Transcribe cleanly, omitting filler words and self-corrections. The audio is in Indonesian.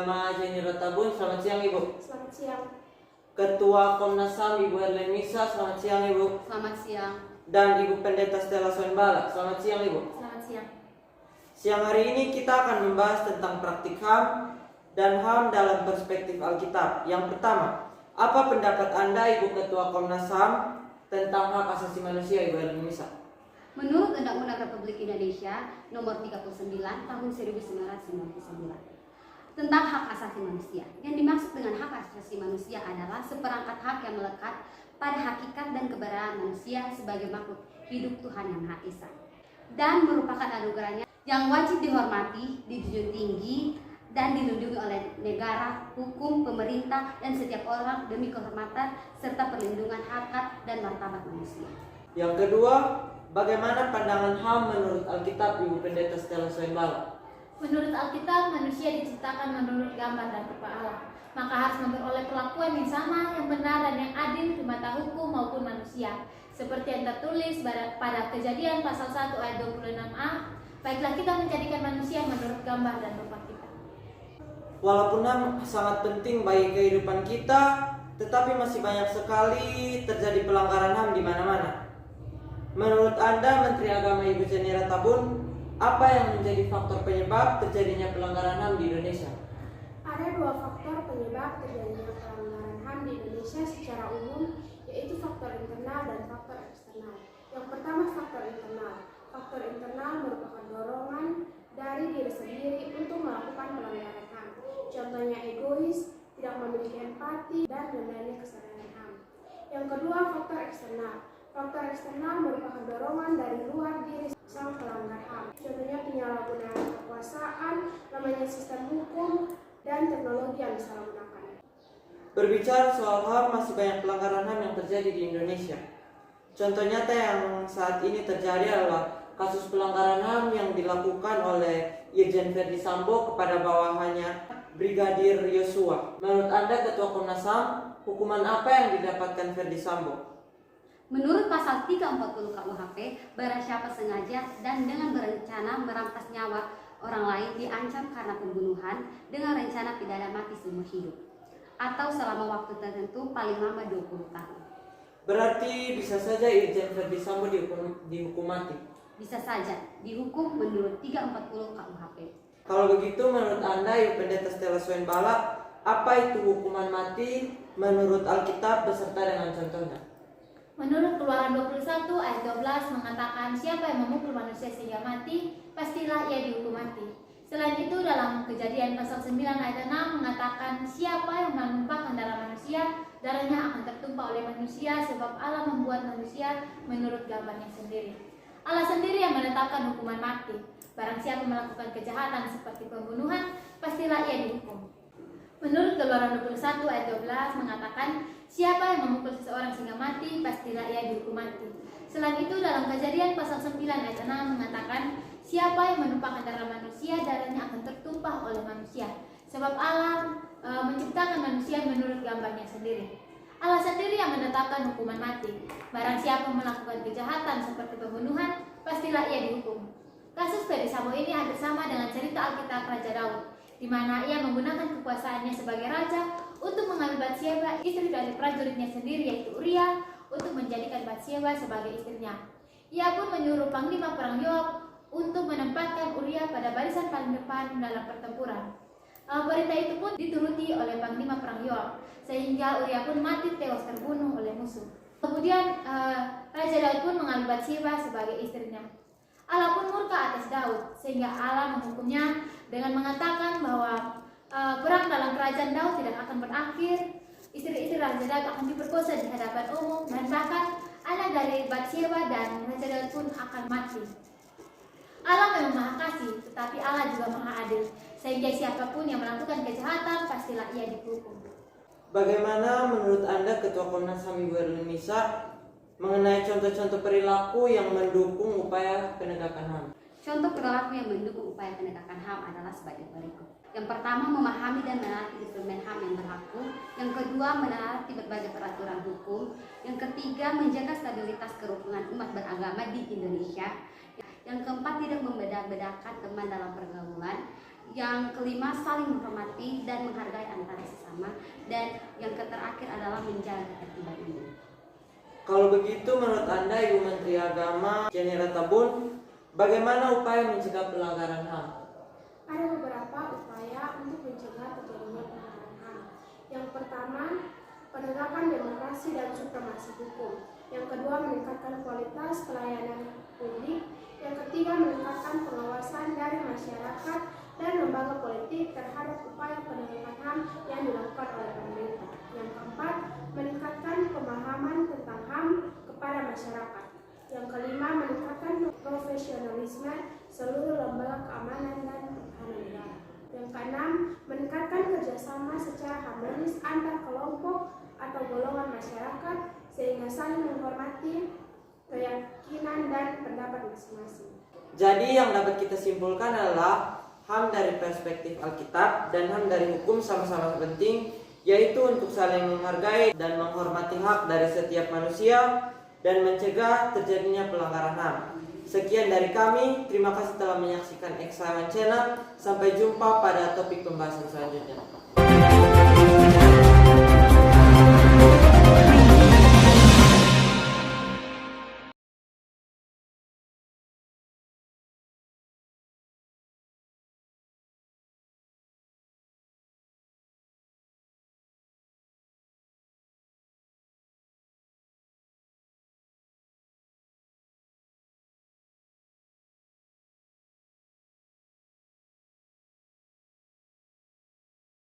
Agama Jenny Rotabun. Selamat siang Ibu. Selamat siang. Ketua Komnas HAM Ibu Erlen Misa. Selamat siang Ibu. Selamat siang. Dan Ibu Pendeta Stella Soenbala. Selamat siang Ibu. Selamat siang. Siang hari ini kita akan membahas tentang praktik HAM dan HAM dalam perspektif Alkitab. Yang pertama, apa pendapat Anda Ibu Ketua Komnas HAM tentang hak asasi manusia Ibu Erlen Misa? Menurut Undang-Undang Republik Indonesia Nomor 39 Tahun 1999 tentang hak asasi manusia, yang dimaksud dengan hak asasi manusia adalah seperangkat hak yang melekat pada hakikat dan keberadaan manusia sebagai makhluk hidup Tuhan yang Maha Esa, dan merupakan anugerahnya yang wajib dihormati, dijunjung tinggi, dan dilindungi oleh negara, hukum, pemerintah, dan setiap orang demi kehormatan serta perlindungan hak dan martabat manusia. Yang kedua, bagaimana pandangan HAM menurut Alkitab Ibu Pendeta Stella Soenbala? Menurut Alkitab, manusia diciptakan menurut gambar dan rupa Allah. Maka harus memperoleh perlakuan yang sama, yang benar dan yang adil di mata hukum maupun manusia. Seperti yang tertulis pada Kejadian pasal 1 ayat 26a, baiklah kita menjadikan manusia menurut gambar dan rupa kita. Walaupun HAM sangat penting bagi kehidupan kita, tetapi masih banyak sekali terjadi pelanggaran HAM di mana-mana. Menurut Anda, Menteri Agama Ibu Jenny Rotabun, apa yang menjadi faktor penyebab terjadinya pelanggaran HAM di Indonesia? Ada dua faktor penyebab terjadinya pelanggaran HAM di Indonesia secara umum, yaitu faktor internal dan faktor eksternal. Yang pertama, faktor internal. Faktor internal merupakan dorongan dari diri sendiri untuk melakukan pelanggaran HAM. Contohnya egois, tidak memiliki empati, dan rendah kesadaran HAM. Yang kedua, faktor eksternal. Faktor eksternal merupakan dorongan dari luar diri sang pelanggar HAM. Contohnya penyalahgunaan kekuasaan, lamanya sistem hukum, dan teknologi yang disalahgunakan. Berbicara soal HAM, masih banyak pelanggaran HAM yang terjadi di Indonesia. Contoh nyata yang saat ini terjadi adalah kasus pelanggaran HAM yang dilakukan oleh Irjen Verdi Sambo kepada bawahannya Brigadir Yosua. Menurut Anda, Ketua Komnas HAM, hukuman apa yang didapatkan Verdi Sambo? Menurut pasal 340 KUHP, barang siapa sengaja dan dengan berencana merampas nyawa orang lain diancam karena pembunuhan dengan rencana pidana mati seumur hidup atau selama waktu tertentu paling lama 20 tahun. Berarti bisa saja Irjen Verdi Sambo dihukum mati? Bisa saja dihukum menurut 340 KUHP. Kalau begitu, menurut Anda, Ibu Pendeta Stella Soenbala, apa itu hukuman mati menurut Alkitab beserta dengan contohnya? Menurut Keluaran 21 ayat 12 mengatakan, siapa yang memukul manusia sehingga mati, pastilah ia dihukum mati. Selain itu, dalam Kejadian pasal 9 ayat 6 mengatakan, siapa yang menumpahkan darah manusia, darahnya akan tertumpah oleh manusia, sebab Allah membuat manusia menurut gambarnya sendiri. Allah sendiri yang menetapkan hukuman mati. Barang siapa melakukan kejahatan seperti pembunuhan, pastilah ia dihukum. Menurut Keluaran 21 ayat 12 mengatakan, siapa yang memukul seseorang sehingga mati, pastilah ia dihukum mati. Selain itu, dalam Kejadian pasal 9 ayat 6 mengatakan, siapa yang menumpahkan darah manusia, darahnya akan tertumpah oleh manusia. Sebab Allah menciptakan manusia menurut gambarnya sendiri. Allah sendiri yang menetapkan hukuman mati. Barang siapa melakukan kejahatan seperti pembunuhan, pastilah ia dihukum. Kasus Verdi Sambo ini hampir sama dengan cerita Alkitab Raja Daud, di mana ia menggunakan kekuasaannya sebagai raja untuk mengambil Batsyeba, istri dari prajuritnya sendiri yaitu Uria, untuk menjadikan Batsyeba sebagai istrinya. Ia pun menyuruh Panglima Perang Yoab untuk menempatkan Uria pada barisan paling depan dalam pertempuran. Perintah itu pun dituruti oleh Panglima Perang Yoab, sehingga Uria pun mati tewas terbunuh oleh musuh. Kemudian Raja Daud pun mengambil Batsyeba sebagai istrinya. Allah pun murka atas Daud, sehingga Allah menghukumnya dengan mengatakan bahwa perang dalam kerajaan Daud tidak akan berakhir. Istri-istri Raja Daud akan diperkosa di hadapan umum, dan bahkan anak dari Batsyeba dan Raja Daud pun akan mati. Allah memang Maha Kasih, tetapi Allah juga Maha Adil, sehingga siapapun yang melakukan kejahatan pastilah ia dihukum. Bagaimana menurut Anda, Ketua Komnas HAM Ibu Erlen Misa, mengenai contoh-contoh perilaku yang mendukung upaya penegakan HAM? Contoh perilaku yang mendukung upaya penegakan HAM adalah sebagai berikut. Yang pertama, memahami dan menaati instrumen HAM yang berlaku. Yang kedua, menaati berbagai peraturan hukum. Yang ketiga, menjaga stabilitas kerukunan umat beragama di Indonesia. Yang keempat, tidak membeda-bedakan teman dalam pergaulan. Yang kelima, saling menghormati dan menghargai antara sesama. Dan yang terakhir adalah menjaga ketertiban umum. Kalau begitu, menurut Anda, Ibu Menteri Agama Jenny Tabun, bagaimana upaya mencegah pelanggaran HAM? Ada beberapa upaya untuk mencegah terjadinya pelanggaran HAM. Yang pertama, penegakan demokrasi dan supremasi hukum. Yang kedua, meningkatkan kualitas pelayanan publik. Yang ketiga, meningkatkan pengawasan dari masyarakat dan lembaga politik terhadap upaya penegakan HAM yang dilakukan oleh pemerintah. Yang keempat, meningkatkan pemahaman tentang HAM kepada masyarakat. Yang kelima, meningkatkan profesionalisme seluruh lembaga keamanan dan pertahanan negara. Yang keenam, meningkatkan kerjasama secara harmonis antar kelompok atau golongan masyarakat sehingga saling menghormati keyakinan dan pendapat masing-masing. Jadi yang dapat kita simpulkan adalah HAM dari perspektif Alkitab dan HAM dari hukum sama-sama penting, yaitu untuk saling menghargai dan menghormati hak dari setiap manusia dan mencegah terjadinya pelanggaran HAM. Sekian dari kami, terima kasih telah menyaksikan X1 Channel. Sampai jumpa pada topik pembahasan selanjutnya.